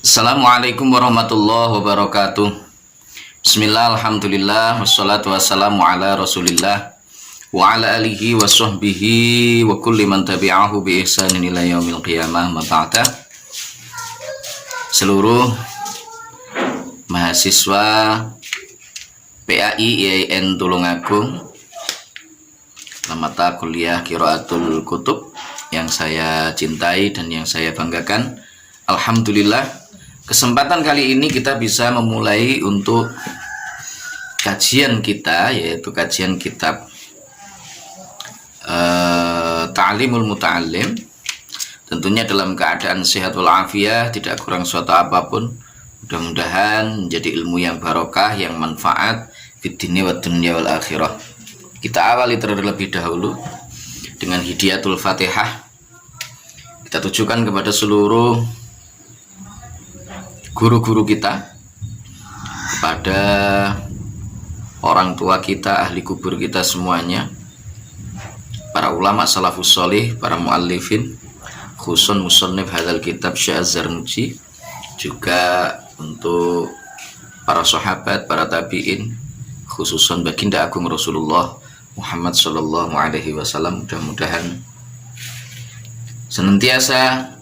Assalamualaikum warahmatullahi wabarakatuh. Bismillah, alhamdulillah, wassalatu wassalamu ala rasulillah wa ala alihi wa sahbihi wa kulli man tabi'ahu bi ihsanin ila yaumil qiyamah ma ba'da. Seluruh mahasiswa PAI IAIN Tulungagung mata kuliah Qiraatul Kutub yang saya cintai dan yang saya banggakan, alhamdulillah kesempatan kali ini kita bisa memulai untuk kajian kita, yaitu kajian kitab Ta'limul Muta'allim, tentunya dalam keadaan sehat walafiat, tidak kurang suatu apapun. Mudah-mudahan menjadi ilmu yang barokah, yang manfaat fid dini wa dunya wal akhirah. Kita awali terlebih dahulu dengan hidayatul Fatihah. Kita tujukan kepada seluruh guru-guru kita, kepada orang tua kita, ahli kubur kita semuanya, para ulama salafus sholih, para muallifin, khusun musannif hadzal kitab Syekh Az-Zarnuji, juga untuk para sahabat, para tabi'in, khususan baginda agung Rasulullah Muhammad sallallahu alaihi wasallam. Mudah-mudahan senantiasa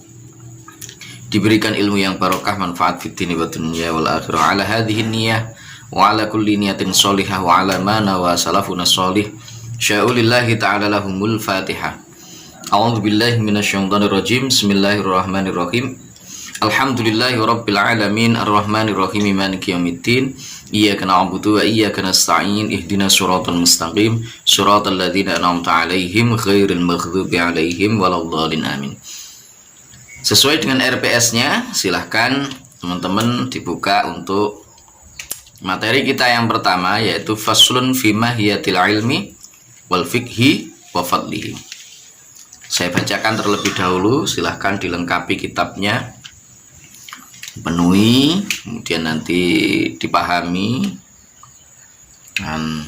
diberikan ilmu yang barokah, manfaat fid dini wa dunya wal akhirah. Ala hadhihi niyyah wa ala kulli niyatin sholihah wa ala ma nawa salafuna sholih. Sya'ulillahi ta'ala lahumul Fatihah. A'udzu billahi minasyaitonir rajim. Bismillahirrahmanirrahim. Alhamdulillahi rabbil alamin arrahmanir rahim maliki yaumiddin. Iyyaka na'budu wa iyyaka nasta'in. Ihdinas siratal mustaqim. Siratal ladzina an'amta 'alaihim ghairil maghdubi 'alaihim waladdallin. Amin. Sesuai dengan RPS-nya, silahkan teman-teman dibuka untuk materi kita yang pertama, yaitu faslun fi mahiyatil ilmi wal fiqhi wa fadlihi. Saya bacakan terlebih dahulu, silahkan dilengkapi kitabnya, penuhi, kemudian nanti dipahami, dan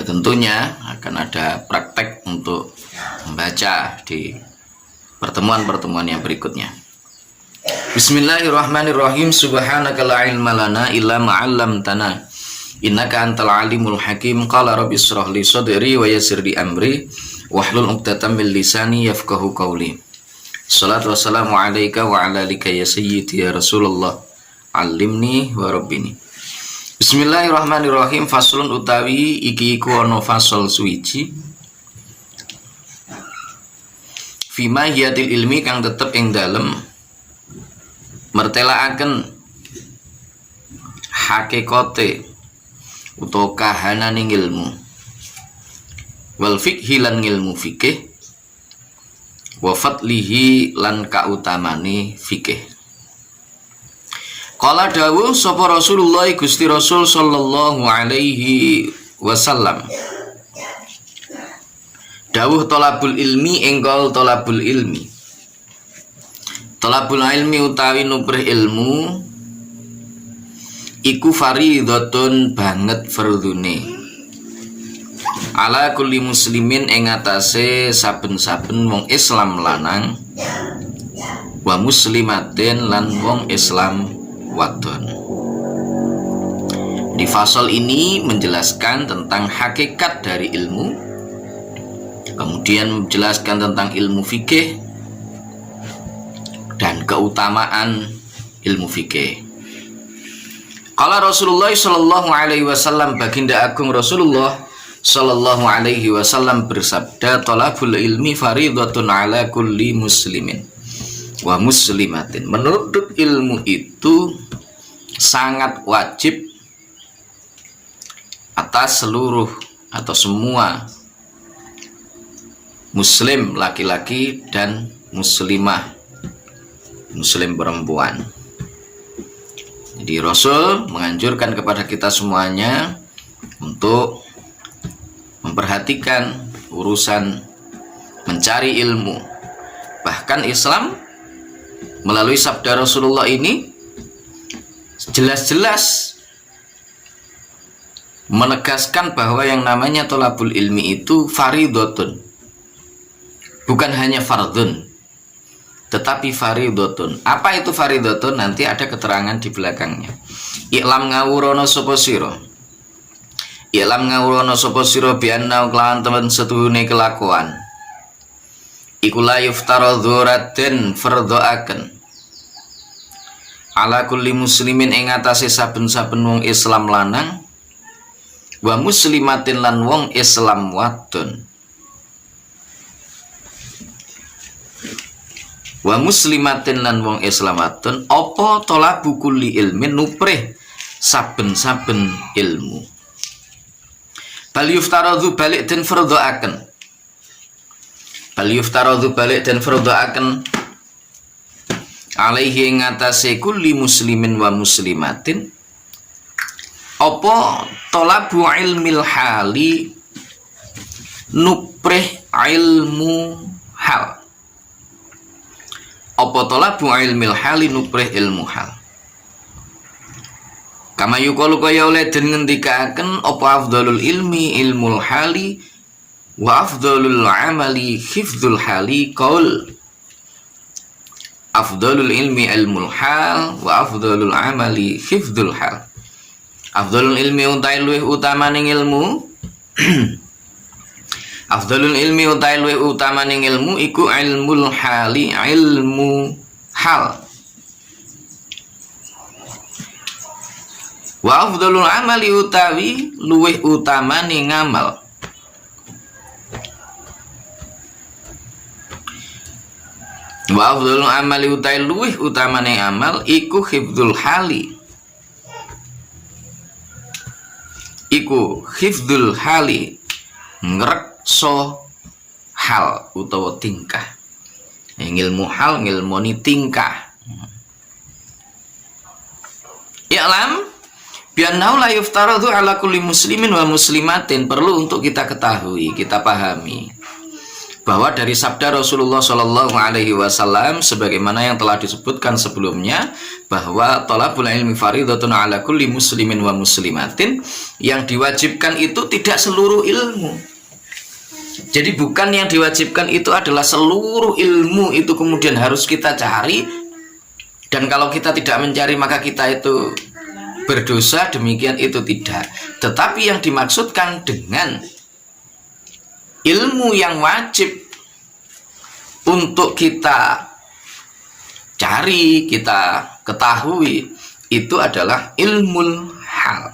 tentunya akan ada praktek untuk membaca di pertemuan-pertemuan yang berikutnya. Bismillahirrahmanirrahim. Subhanaka la ilma lana illa ma 'allamtana innaka antal alimul hakim. Qala rabbi shrah li sadri wa yassir li amri wahlul 'uqdatam min lisani yafqahu qawli. Shalatu wassalamu alayka wa ala alika ya sayyidi ya Rasulullah. Allimni wa rabbini. Bismillahirrahmanirrahim. Faslun utawi iki iku ana fasal suwiji fi mahiyatil ilmi kang tetep ing dalem mertelaaken hakikate utawa kahananing ilmu, wal fiqhi lan ilmu fikih, wa fadlihi lan kautamane fikih. Qala dawuh sapa Rasulullah Gusti Rasul sallallahu alaihi wasallam, dawuh tolabul ilmi engkol tolabul ilmi. Tolabul ilmi utawi nuprih ilmu iku fardhatun banget fardune ala kulli muslimin ing atase saben-saben wong Islam lanang, wa muslimatin lan wong Islam wadon. Di fasal ini menjelaskan tentang hakikat dari ilmu, kemudian menjelaskan tentang ilmu fikih dan keutamaan ilmu fikih. Qala Rasulullah sallallahu alaihi wasallam, baginda agung Rasulullah sallallahu alaihi wasallam bersabda, talabul ilmi fardhatun ala kulli muslimin wa muslimatin. Menuntut ilmu itu sangat wajib atas seluruh atau semua muslim laki-laki dan muslimah, muslim perempuan. Jadi Rasul menganjurkan kepada kita semuanya untuk memperhatikan urusan mencari ilmu. Bahkan Islam melalui sabda Rasulullah ini jelas-jelas menegaskan bahwa yang namanya tolabul ilmi itu fardhatun, bukan hanya fardun, tetapi faridotun. Apa itu faridotun? Nanti ada keterangan di belakangnya. I'lam ngawurono sapa sira. I'lam ngawurono sapa sira bi anna kelawan temen setuhune kelakuan. Iku la yuftaradhu raden fardhoaken. Ala kulli muslimin ing atase saben-saben wong Islam lanang wa muslimatin lan wong Islam wadon. Wa muslimatin lan wong Islam wadon apa talabu kulli ilmin nuprih saben-saben ilmu. Bal yuftaradhu balik den fardhoaken. Bal yuftaradhu balik den fardhoaken alaihi ing atase kulli muslimin wa muslimatin apa talabu ilmil hali nuprih ilmu hal. Apa talabu ilmil hali nuprih ilmu hal. Kama yuqalu kaya oleh den ngendikaken apa afdhalul ilmi ilmul hali wa afdhalul amali hifdzul hali qaul. Afdhalul ilmi ilmul hal wa afdhalul amali hifdzul hal. Afdhalul ilmi utai luwih utamaning ilmu Afdhalul ilmi utai luwih utamaning ilmu iku ilmul hali, ilmu hal. Wa afdhalul amali utawi luwih utamaning ngamal. Wa afdhalul amali utai luwih utamaning amal iku hifdzul hali. Iku hifdzul hali ngrekso hal utawa tingkah. Ilmu hal ngilmoni tingkah. I'lam bi'annahu la yuftaradhu ala kulli muslimin wa muslimatin. Perlu untuk kita ketahui, kita pahami bahwa dari sabda Rasulullah Shallallahu Alaihi Wasallam sebagaimana yang telah disebutkan sebelumnya bahwa thalabul ilmi faridatun ala kulli muslimin wa muslimatin, yang diwajibkan itu tidak seluruh ilmu. Jadi bukan yang diwajibkan itu adalah seluruh ilmu itu kemudian harus kita cari, dan kalau kita tidak mencari maka kita itu berdosa, demikian itu tidak. Tetapi yang dimaksudkan dengan ilmu yang wajib untuk kita cari, kita ketahui, itu adalah ilmu hal.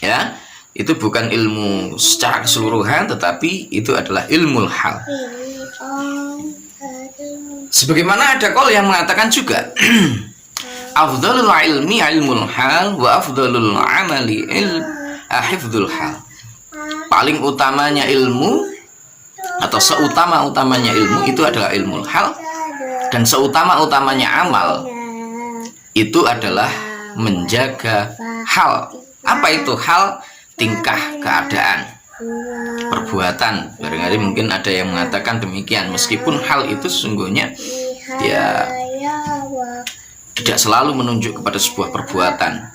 Ya, itu bukan ilmu secara keseluruhan, tetapi itu adalah ilmu hal. Sebagaimana ada qaul yang mengatakan juga afdhalul ilmi ilmul hal wa afdhalul amali hifdzul hal. Paling utamanya ilmu atau seutama-utamanya ilmu itu adalah ilmu hal, dan seutama-utamanya amal itu adalah menjaga hal. Apa itu hal? Tingkah, keadaan, perbuatan. Barangkali mungkin ada yang mengatakan demikian, meskipun hal itu sesungguhnya dia tidak selalu menunjuk kepada sebuah perbuatan.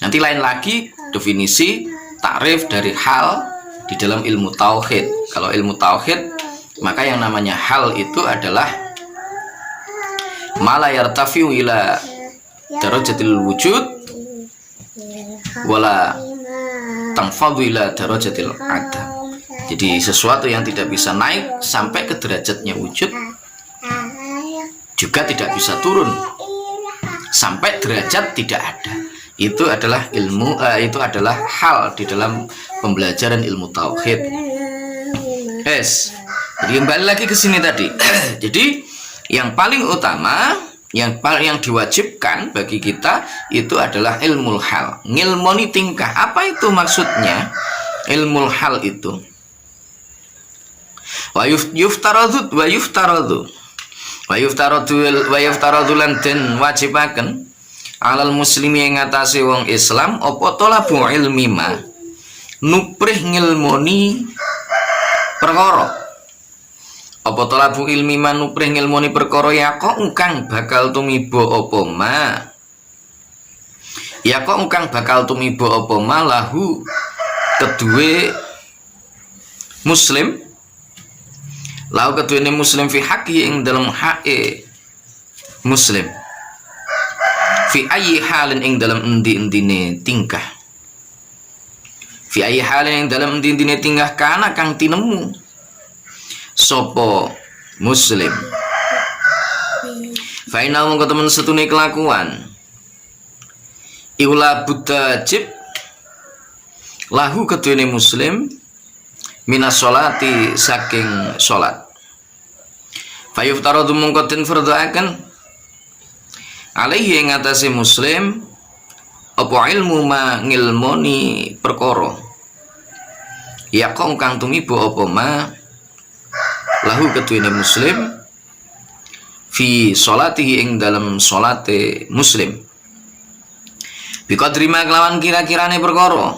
Nanti lain lagi definisi takrif dari hal di dalam ilmu tauhid. Kalau ilmu tauhid, maka yang namanya hal itu adalah ma la yartafi'u ila darajatil wujud wala tanfadhu ila darajatil adam. Jadi sesuatu yang tidak bisa naik sampai ke derajatnya wujud, juga tidak bisa turun sampai derajat tidak ada. Itu adalah ilmu, itu adalah hal di dalam pembelajaran ilmu tauhid. Jadi kembali lagi ke sini tadi. Jadi yang paling utama, yang diwajibkan bagi kita itu adalah ilmu hal, ngilmoni tingkah. Apa itu maksudnya ilmu hal itu? Wa yuftaradhu lan den wajibaken alal muslimi yang ngatasi wong Islam apa talabu ilmi ma nuprih ngilmoni perkara. Apa talabu ilmi ma nuprih ngilmoni perkara ya kok engkang bakal tumiba apa ma. Ya kok engkang bakal tumiba apa ma lahu kedue muslim, lahu keduene muslim fi haqqi ing dalam hae muslim, fi ayyi halin ing dalam endi-endine tingkah, fi ayyi halin ing dalam endi-endine tingkah kana kang tinemu sapa muslim, fa inna mung temen setune kelakuan iula butajib lahu keduene muslim minas sholati saking sholat, fayuftaradu mungko den fardhaken alaihi ing atase muslim apa ilmu ma ngilmoni perkara ya kang tumiba apa ma lahu keduene muslim fi sholatihi ing dalam sholate muslim biqadri ma kelawan kira-kirane perkara,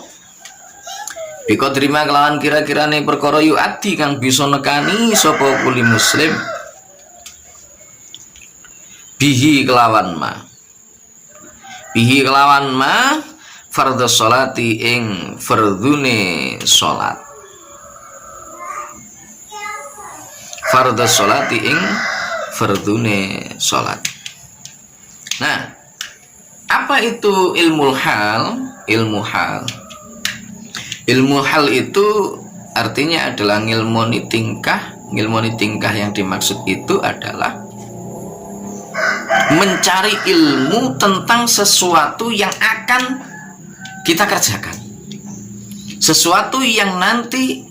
biqadri ma kelawan kira-kirane perkara yu'addi kang bisa nekani sapa kuli muslim bihi kelawan ma, bihi kelawan ma fardhu sholati ing fardhune sholat, fardhu sholati ing fardhune sholat. Nah, apa itu ilmu hal? Ilmu hal, ilmu hal itu artinya adalah ngilmoni tingkah. Ngilmoni tingkah yang dimaksud itu adalah mencari ilmu tentang sesuatu yang akan kita kerjakan, sesuatu yang nanti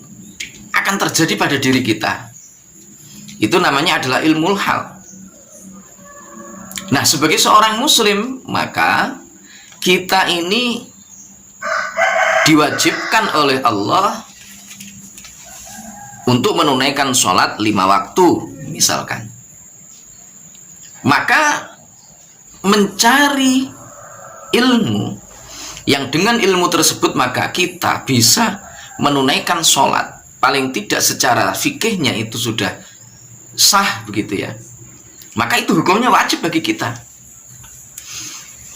akan terjadi pada diri kita. Itu namanya adalah ilmu hal. Nah, sebagai seorang muslim, maka kita ini diwajibkan oleh Allah untuk menunaikan sholat 5 waktu misalkan. Maka mencari ilmu yang dengan ilmu tersebut maka kita bisa menunaikan sholat, paling tidak secara fikihnya itu sudah sah begitu ya, maka itu hukumnya wajib bagi kita.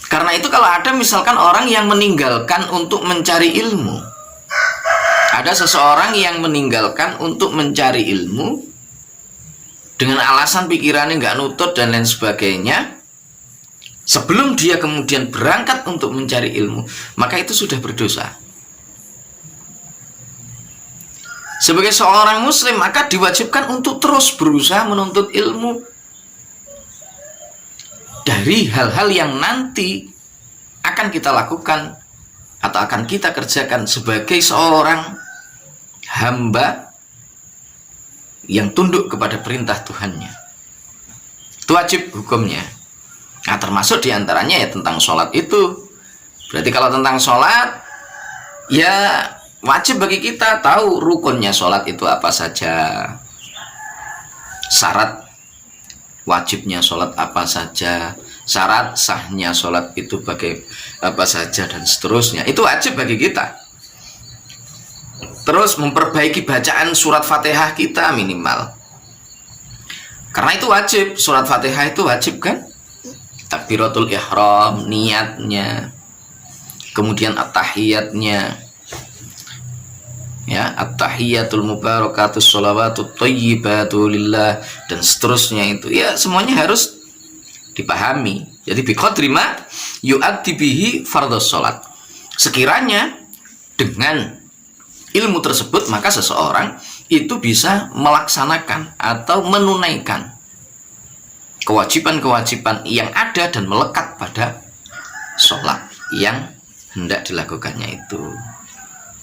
Karena itu kalau ada misalkan orang yang meninggalkan untuk mencari ilmu, ada seseorang yang meninggalkan untuk mencari ilmu dengan alasan pikirannya nggak nutut dan lain sebagainya, sebelum dia kemudian berangkat untuk mencari ilmu, maka itu sudah berdosa. Sebagai seorang muslim maka diwajibkan untuk terus berusaha menuntut ilmu dari hal-hal yang nanti akan kita lakukan atau akan kita kerjakan sebagai seorang hamba yang tunduk kepada perintah Tuhannya. Itu wajib hukumnya. Nah, termasuk diantaranya ya tentang sholat itu. Berarti kalau tentang sholat, ya wajib bagi kita tahu rukunnya sholat itu apa saja, syarat wajibnya sholat apa saja, syarat sahnya sholat itu bagai apa saja, dan seterusnya. Itu wajib bagi kita. Terus memperbaiki bacaan surat Fatihah kita minimal, karena itu wajib. Surat Fatihah itu wajib kan, takbiratul ihram, niatnya, kemudian at-tahiyatnya ya, at-tahiyatul mubarakatus sholawatut thayyibatu lillah, dan seterusnya. Itu ya semuanya harus dipahami. Jadi biqadri ma yu'addi bihi fardhus sholat, sekiranya dengan ilmu tersebut maka seseorang itu bisa melaksanakan atau menunaikan kewajiban-kewajiban yang ada dan melekat pada sholat yang hendak dilakukannya itu.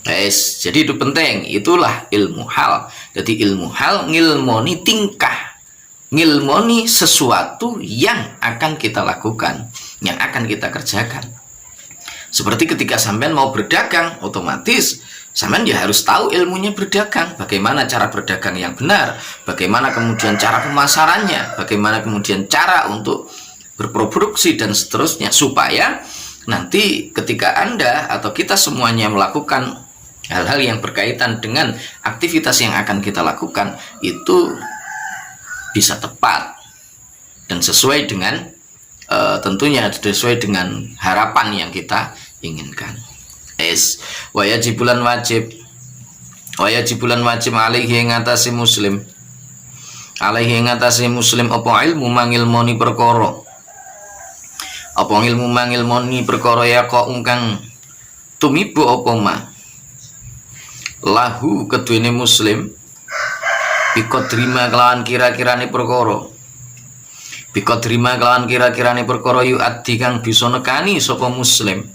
Guys, jadi itu penting. Itulah ilmu hal. Jadi ilmu hal ngilmoni tingkah, ngilmoni sesuatu yang akan kita lakukan, yang akan kita kerjakan. Seperti ketika sampean mau berdagang, otomatis sampean ya harus tahu ilmunya berdagang, bagaimana cara berdagang yang benar, bagaimana kemudian cara pemasarannya, bagaimana kemudian cara untuk berproduksi dan seterusnya, supaya nanti ketika Anda atau kita semuanya melakukan hal-hal yang berkaitan dengan aktivitas yang akan kita lakukan itu bisa tepat dan sesuai dengan tentunya sesuai dengan harapan yang kita inginkan. Wajibulan wajib alaihi ngatasi muslim alaihi ngatasi muslim apa ilmu mangilmoni perkara, apa ilmu mangilmoni perkara ya kok ungkang tumibo apa ma lahu keduwene muslim biko terima kelawan kira-kirane perkara, biko terima kelawan kira-kirane perkara yu adi kang bisa nekani sapa muslim,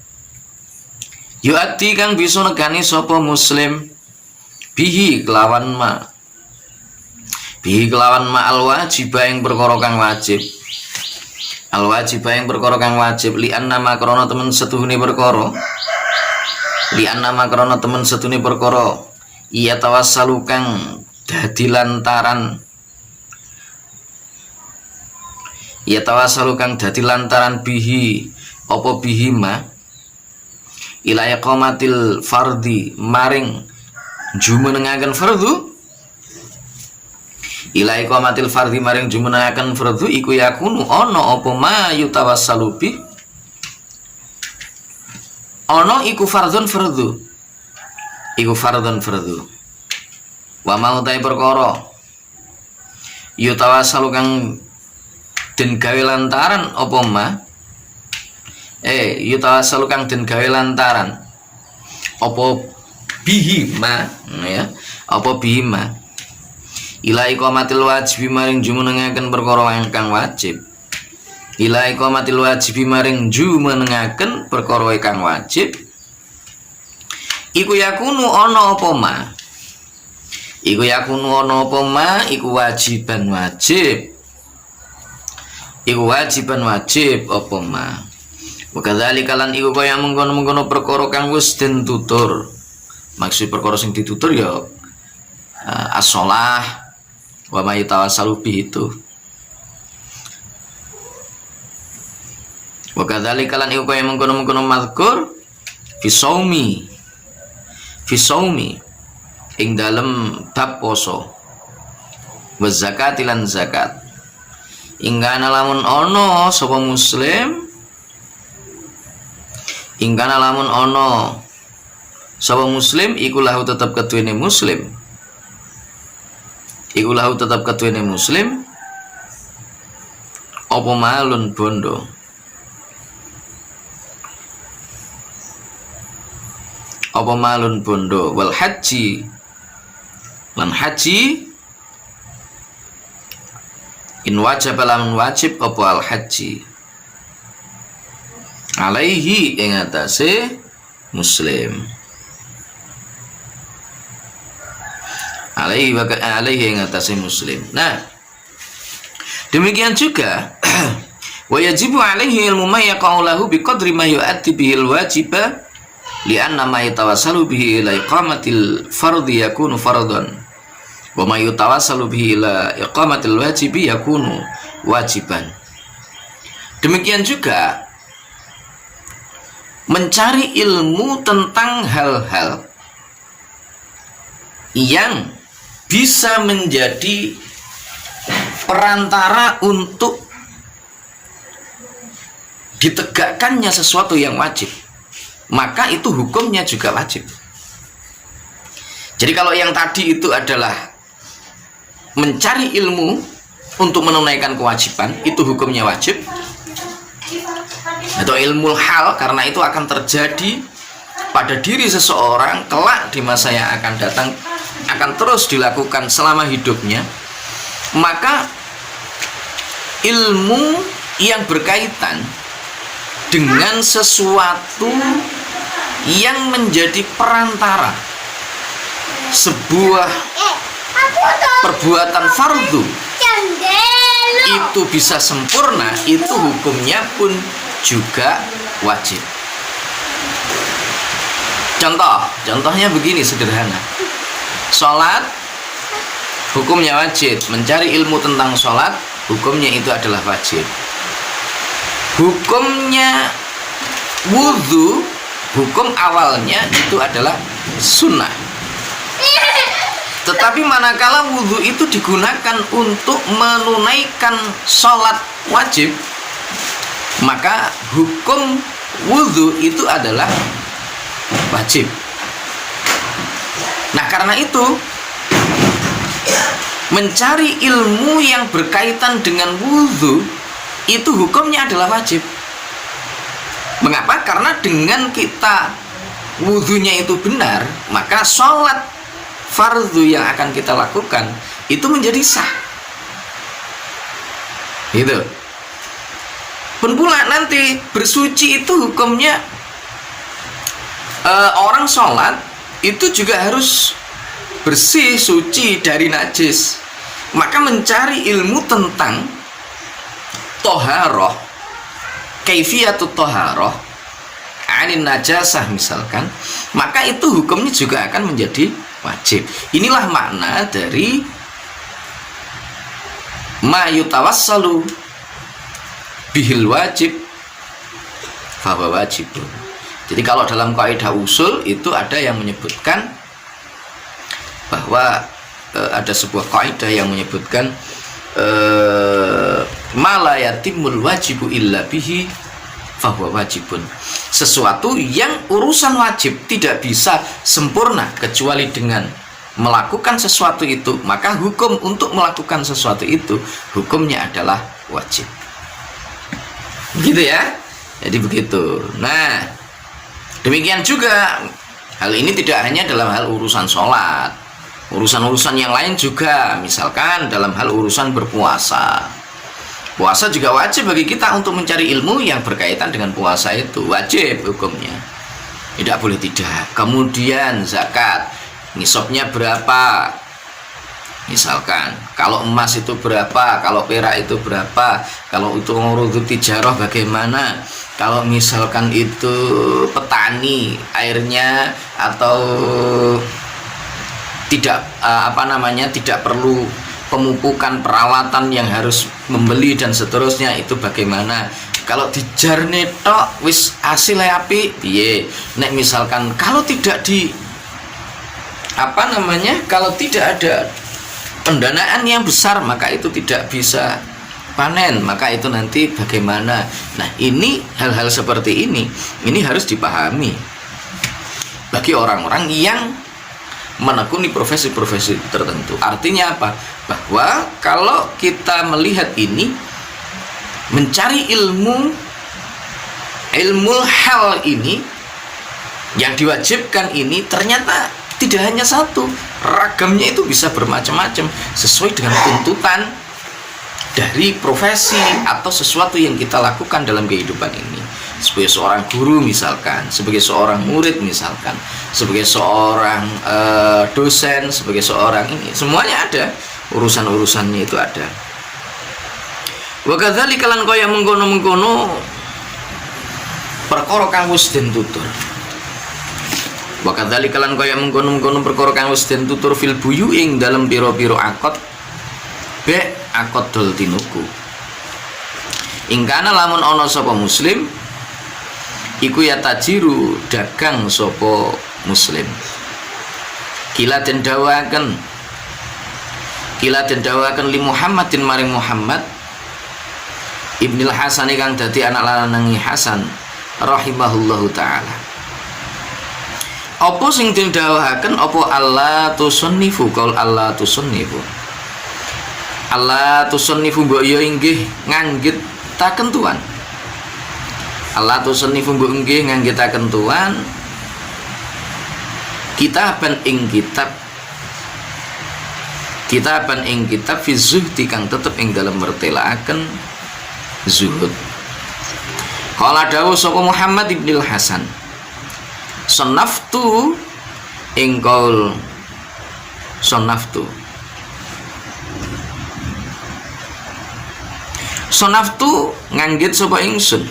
yu adi kang bisa nekani sapa muslim bihi kelawan ma, bihi kelawan ma al wajibah ing perkara kang wajib, al wajibah ing perkara kang wajib li annama krana temen setuhune perkara, li annama krana temen setuhune perkara iya tawassalu kang dadi lantaran, iya tawassalu kang dadi lantaran bihi apa bihi ma ila iqamatil fardhi maring jumenengaken fardhu, ila iqamatil fardhi maring jumenengaken fardhu iku yakunu ana apa ma yutawassalu bi, ana iku fardhun fardhu, iku fardhun fardhu wa mau ta'i perkara yutawassalu kang den gawe lantaran apa ma yutawassalu kang den gawe lantaran apa bihi ma ya, apa bihi ma ila iqamatil wajib maring jumenengaken perkara ingkang wajib, ila iqamatil wajib maring jumenengaken perkara ingkang wajib iku yakunu ana apa ma, iku yakunu ana apa ma iku wajiban wajib, iku wajiban wajib apa ma wa kadzalika lan iku kaya mengkono-mengkono perkara kang wis den tutur, maksud perkara sing ditutur ya as-shalah wa ma yatawassalu bi itu, wa kadzalika lan iku kaya mengkono-mengkono mazkur fi shaumi, fi shaumi ing dalem bab poso wa zakat lan zakat ingkana lamun ono sapa muslim, ingkana lamun ono sapa muslim iku lahu tetep keduwene muslim, iku lahu tetep keduwene muslim apa malun bondo, apa malun bondo wal haji lan haji in wajib lamun wajib apa al haji alaihi ing atase muslim, alaihi wa alaihi ing atase muslim. Nah demikian juga wa yajibu alaihi ilmu ma yaqa'u lahu biqadri ma yu'addi bihil wajiba li anna ma yatawassalu bihi ila iqamatil fardhi yakunu fardhan wa ma yatawassalu bihi ila iqamatil wajibi yakunu wajiban. Demikian juga mencari ilmu tentang hal-hal yang bisa menjadi perantara untuk ditegakkannya sesuatu yang wajib, maka itu hukumnya juga wajib. Jadi kalau yang tadi itu adalah mencari ilmu untuk menunaikan kewajiban, itu hukumnya wajib, atau ilmu hal karena itu akan terjadi pada diri seseorang kelak di masa yang akan datang, akan terus dilakukan selama hidupnya. Maka ilmu yang berkaitan dengan sesuatu yang menjadi perantara sebuah perbuatan fardu itu bisa sempurna, itu hukumnya pun juga wajib. Contohnya begini sederhana. Sholat hukumnya wajib, mencari ilmu tentang sholat hukumnya itu adalah wajib. Hukumnya wudhu, hukum awalnya itu adalah sunnah. Tetapi manakala wudhu itu digunakan untuk menunaikan sholat wajib, maka hukum wudhu itu adalah wajib. Nah karena itu mencari ilmu yang berkaitan dengan wudhu itu hukumnya adalah wajib. Mengapa? Karena dengan kita wudhunya itu benar, maka sholat fardu yang akan kita lakukan itu menjadi sah. Gitu. Pun pula nanti bersuci itu hukumnya orang sholat itu juga harus bersih, suci dari najis. Maka mencari ilmu tentang toharoh, kaifiyatut toharoh anin najasah misalkan, maka itu hukumnya juga akan menjadi wajib. Inilah makna dari ma yutawassalu bihil wajib fahuwa wajibun. Jadi kalau dalam kaidah usul itu ada yang menyebutkan bahwa ada sebuah kaidah yang menyebutkan ma la yatimul wajibu illa bihi fahuwa wajibun. Sesuatu yang urusan wajib tidak bisa sempurna kecuali dengan melakukan sesuatu itu, maka hukum untuk melakukan sesuatu itu hukumnya adalah wajib. Begitu ya. Jadi begitu. Nah, demikian juga hal ini tidak hanya dalam hal urusan sholat, urusan-urusan yang lain juga. Misalkan dalam hal urusan berpuasa, puasa juga wajib bagi kita untuk mencari ilmu yang berkaitan dengan puasa, itu wajib hukumnya, tidak boleh tidak. Kemudian zakat, nisabnya berapa, misalkan kalau emas itu berapa, kalau perak itu berapa, kalau itu urut tijarah bagaimana, kalau misalkan itu petani airnya atau tidak tidak perlu pemupukan perawatan yang harus membeli dan seterusnya, itu bagaimana. Kalau dijar netok wis hasilnya api piye. Nek misalkan kalau tidak di kalau tidak ada pendanaan yang besar, maka itu tidak bisa panen, maka itu nanti bagaimana. Nah, ini hal-hal seperti ini harus dipahami bagi orang-orang yang menekuni profesi-profesi tertentu. Artinya apa? Bahwa kalau kita melihat ini, mencari ilmu hal ini yang diwajibkan ini ternyata tidak hanya satu, ragamnya itu bisa bermacam-macam sesuai dengan tuntutan dari profesi atau sesuatu yang kita lakukan dalam kehidupan ini. Sebagai seorang guru misalkan, sebagai seorang murid misalkan, sebagai seorang dosen, sebagai seorang ini, semuanya ada urusan-urusannya itu ada. Wa kadzalika lan kaya mengkono-mengkono perkara kang wis den tutur. Wa kadzalika lan kaya mengkono-mengkono perkara kang wis den tutur fil buyu ing dalem pira-pira akad be akad dol tinuku. Ing kana lamun ana sapa muslim iku ya tajiru dagang sapa muslim. Kila den dawaken li Muhammadin maring Muhammad Ibnul Hasan kang dadi anak lanangi Hasan rahimahullahu taala. Apa sing den dawahaken apa Allah tusunnifu, qaul Allah tusunnifu. Allah tusunnifu mbok ya inggih nganggitaken tuan. Allah tusunnifu mbok inggih nganggitaken tuan kitaban ing kitab fi zuhdi kang tetep ing dalem mertelaaken zuhud. Qala dawuh sapa Muhammad Ibnul Hasan, sonaftu ing qaul sonaftu nganggit sapa ingsun,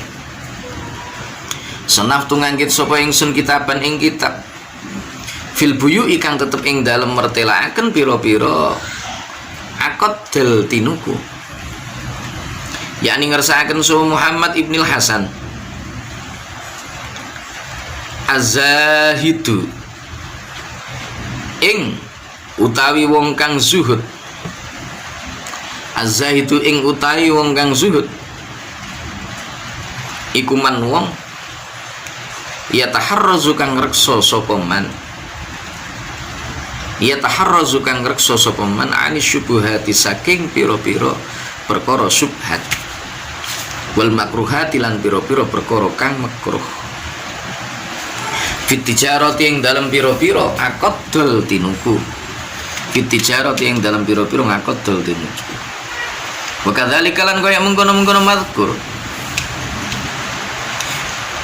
sonaftu nganggit sapa ingsun kitaban ing kitab fil buyu ikang tetep ing dalem mertelaaken pira-pira akad del tinuku, yakni ngersakaken sapa Muhammad Ibnul Hasan az-zahidu ing utawi wong kang zuhud, az-zahidu ing utawi wong kang zuhud iku man wong ya taharruzu kang reksa sapa man ya taharrazu kang ngrekso sapa man anis syubuhati saking pira-pira perkara syubhat wal makruhati lan pira-pira perkara kang makruh fit tijarati ing dalam pira-pira akad dol tinuku fit tijarati ing dalam pira-pira ngakad dol tinuku wa kadzalika lan kaya mengkono-mengkono mazkur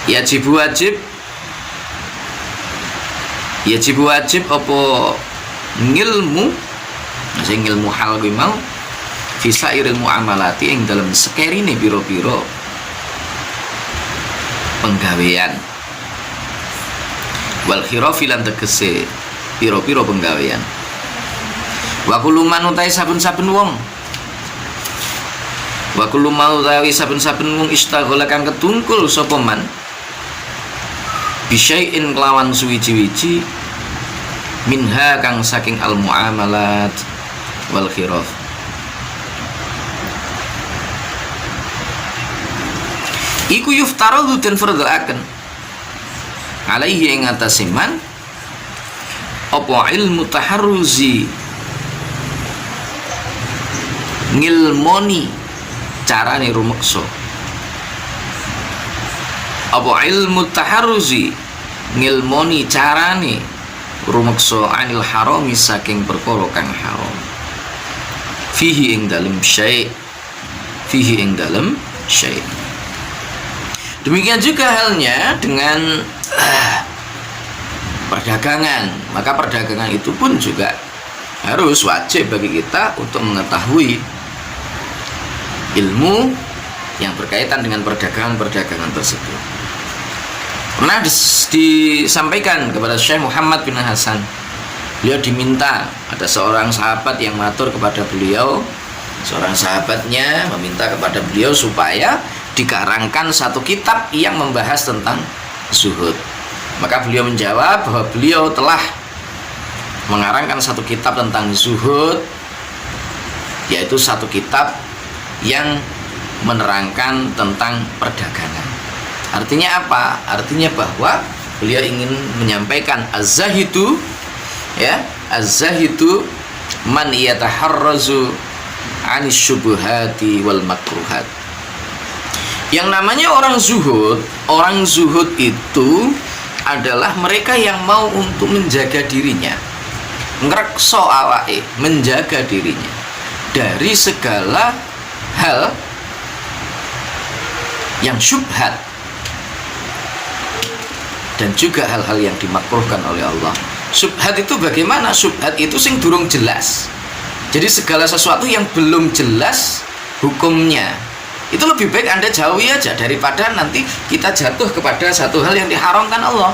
yajib wajib apa ngilmu sing ngilmu hal kuwi mau bisa ilmu amalati ing dalam sekerine pira-pira penggawean wal khirafi lan tegese pira-pira penggawean wa kullu man utahe saben-saben wong wa kullu man utahe saben-saben wong istaghala kang ketungkul sapa man bisyai'in kelawan suwiji-wiji minha kang saking al muamalat wal khiraf iku yuftaradu den fardhaken alaihi ing atase man apa ilmu taharruzi ngilmoni carane rumeksa apa ilmu taharruzi ngilmoni carane rumeksa anil harami saking perkara kang haram fihi ing dalem syai' demikian juga halnya dengan perdagangan. Maka perdagangan itu pun juga harus wajib bagi kita untuk mengetahui ilmu yang berkaitan dengan perdagangan tersebut. Pernah disampaikan kepada Syekh Muhammad bin Hasan, beliau diminta, ada seorang sahabat yang matur kepada beliau, seorang sahabatnya meminta kepada beliau supaya dikarangkan satu kitab yang membahas tentang zuhud. Maka beliau menjawab bahwa beliau telah mengarangkan satu kitab tentang zuhud, yaitu satu kitab yang menerangkan tentang perdagangan. Artinya apa? Artinya bahwa beliau ingin menyampaikan az-zahidu, ya, az-zahidu man yataharrazu anis syubuhati wal makruhat. Yang namanya orang zuhud itu adalah mereka yang mau untuk menjaga dirinya, ngrekso awake, menjaga dirinya dari segala hal yang syubhat dan juga hal-hal yang dimakruhkan oleh Allah. Syubhat itu bagaimana? Syubhat itu sing durung jelas. Jadi segala sesuatu yang belum jelas hukumnya, itu lebih baik Anda jauhi aja daripada nanti kita jatuh kepada satu hal yang diharamkan Allah.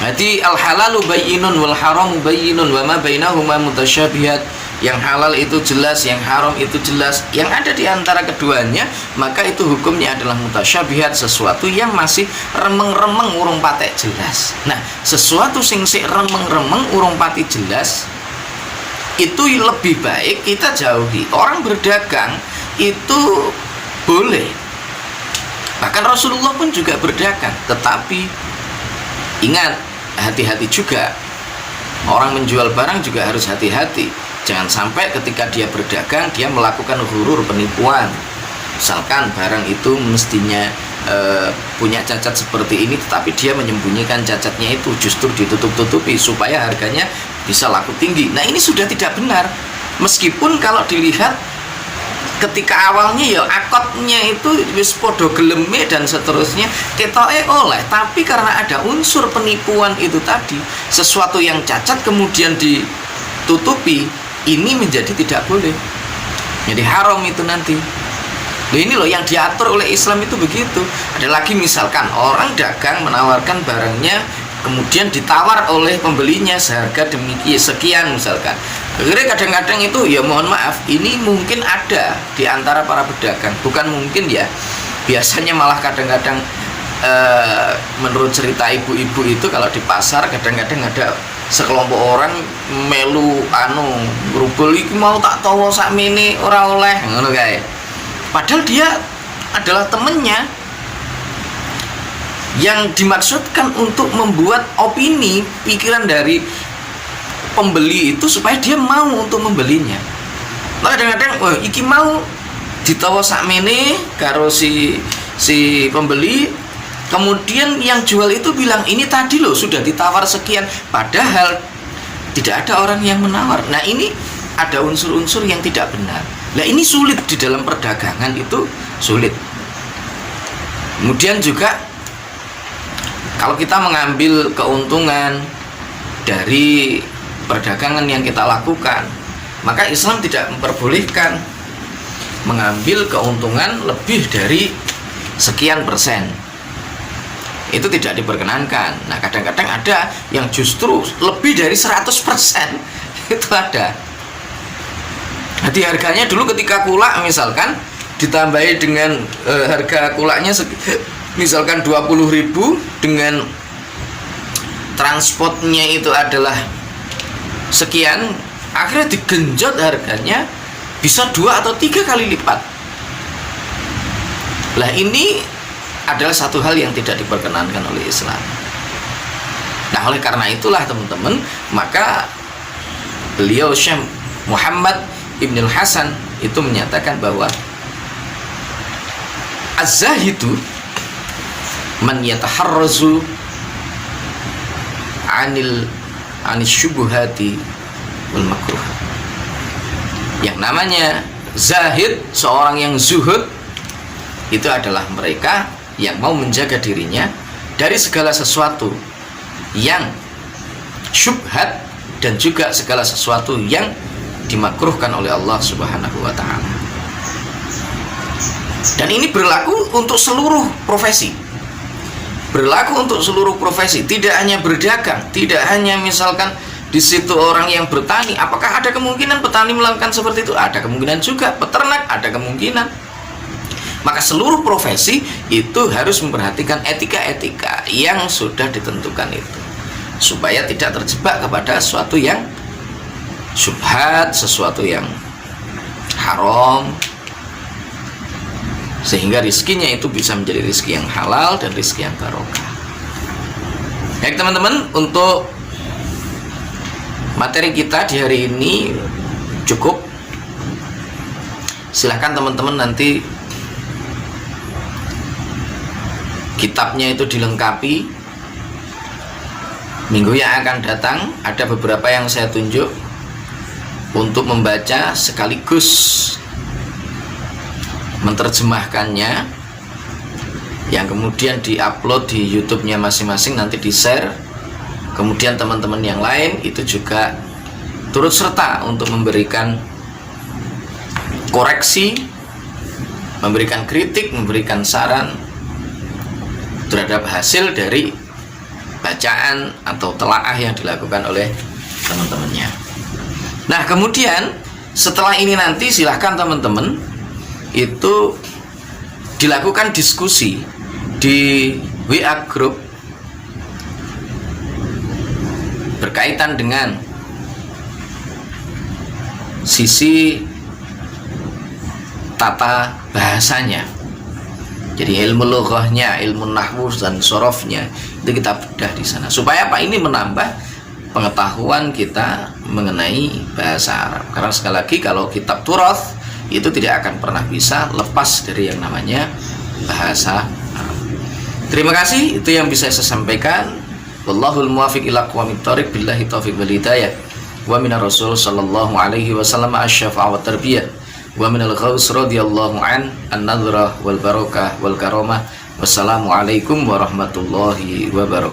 Jadi al-halalu bayyinun wal haramu bayyinun wa ma bainahuma mutasyabihat. Yang halal itu jelas, yang haram itu jelas. Yang ada di antara keduanya, maka itu hukumnya adalah mutasyabihat, sesuatu yang masih remeng-remeng urung patek jelas. Nah, sesuatu sing sik remeng-remeng urung pati jelas itu lebih baik kita jauhi. Orang berdagang itu boleh, bahkan Rasulullah pun juga berdagang, tetapi ingat, hati-hati juga. Orang menjual barang juga harus hati-hati. Jangan sampai ketika dia berdagang dia melakukan ghurur, penipuan. Misalkan barang itu mestinya punya cacat seperti ini, tetapi dia menyembunyikan cacatnya itu, justru ditutup-tutupi supaya harganya bisa laku tinggi. Nah, ini sudah tidak benar. Meskipun kalau dilihat ketika awalnya ya akadnya itu wis podo geleme dan seterusnya ketoke oleh, tapi karena ada unsur penipuan itu tadi, sesuatu yang cacat kemudian ditutupi, ini menjadi tidak boleh, jadi haram itu nanti. Nah, ini loh yang diatur oleh Islam itu begitu. Ada lagi misalkan orang dagang menawarkan barangnya, kemudian ditawar oleh pembelinya seharga demikian sekian misalkan. Akhirnya kadang-kadang itu ya mohon maaf, ini mungkin ada di antara para pedagang, bukan mungkin ya, biasanya malah kadang-kadang menurut cerita ibu-ibu itu kalau di pasar kadang-kadang ada sekelompok orang melu ngrubul iki mau tak tawa sakmene ora oleh ngono kae. Padahal dia adalah temennya yang dimaksudkan untuk membuat opini, pikiran dari pembeli itu supaya dia mau untuk membelinya. Nah, kadang-kadang iki mau ditawa sakmene karo si pembeli, kemudian yang jual itu bilang ini tadi loh sudah ditawar sekian, padahal tidak ada orang yang menawar. Nah, ini ada unsur-unsur yang tidak benar. Nah, ini sulit di dalam perdagangan, itu sulit. Kemudian juga kalau kita mengambil keuntungan dari perdagangan yang kita lakukan, maka Islam tidak memperbolehkan mengambil keuntungan lebih dari sekian persen. Itu tidak diperkenankan. Nah, kadang-kadang ada yang justru lebih dari 100%. Itu ada. Jadi harganya dulu ketika kulak misalkan ditambahi dengan harga kulaknya misalkan 20.000, dengan transportnya itu adalah sekian, akhirnya digenjot harganya bisa 2 atau 3 kali lipat. Lah, ini adalah satu hal yang tidak diperkenankan oleh Islam. Nah, oleh karena itulah teman-teman, maka beliau Syekh Muhammad Ibnul Hasan itu menyatakan bahwa az-zahidu man yataharrazu anis syubuhati wal makruh. Yang namanya zahid, seorang yang zuhud, itu adalah mereka yang mau menjaga dirinya dari segala sesuatu yang syubhat dan juga segala sesuatu yang dimakruhkan oleh Allah Subhanahu wa ta'ala. Dan ini berlaku untuk seluruh profesi. Berlaku untuk seluruh profesi, tidak hanya berdagang, tidak hanya misalkan di situ orang yang bertani. Apakah ada kemungkinan petani melakukan seperti itu? Ada kemungkinan juga. Peternak ada kemungkinan. Maka seluruh profesi itu harus memperhatikan etika-etika yang sudah ditentukan itu, supaya tidak terjebak kepada sesuatu yang syubhat, sesuatu yang haram, sehingga rizkinya itu bisa menjadi rizki yang halal dan rizki yang barokah. Baik teman-teman, untuk materi kita di hari ini cukup. Silahkan teman-teman nanti kitabnya itu dilengkapi. Minggu yang akan datang ada beberapa yang saya tunjuk untuk membaca sekaligus menerjemahkannya, yang kemudian diupload di YouTube-nya masing-masing, nanti di-share. Kemudian teman-teman yang lain itu juga turut serta untuk memberikan koreksi, memberikan kritik, memberikan saran terhadap hasil dari bacaan atau telaah yang dilakukan oleh teman-temannya. Nah, kemudian setelah ini nanti silahkan teman-teman itu dilakukan diskusi di WA group berkaitan dengan sisi tata bahasanya. Jadi ilmu lughahnya, ilmu nahwu dan sorofnya itu kita bedah di sana. Supaya apa? Ini menambah pengetahuan kita mengenai bahasa Arab. Karena sekali lagi kalau kitab turath itu tidak akan pernah bisa lepas dari yang namanya bahasa Arab. Terima kasih, itu yang bisa saya sampaikan. Wallahul muwaffiq ila aqwamit thoriq, billahi taufiq wal hidayah. Wa minar rasul sallallahu alaihi wasallam asy-syafa'ah wa tarbiyah. Wa minal ghaus radhiyallahu an-nadhrah wal barakah wal karamah. Wassalamualaikum warahmatullahi wabarakatuh.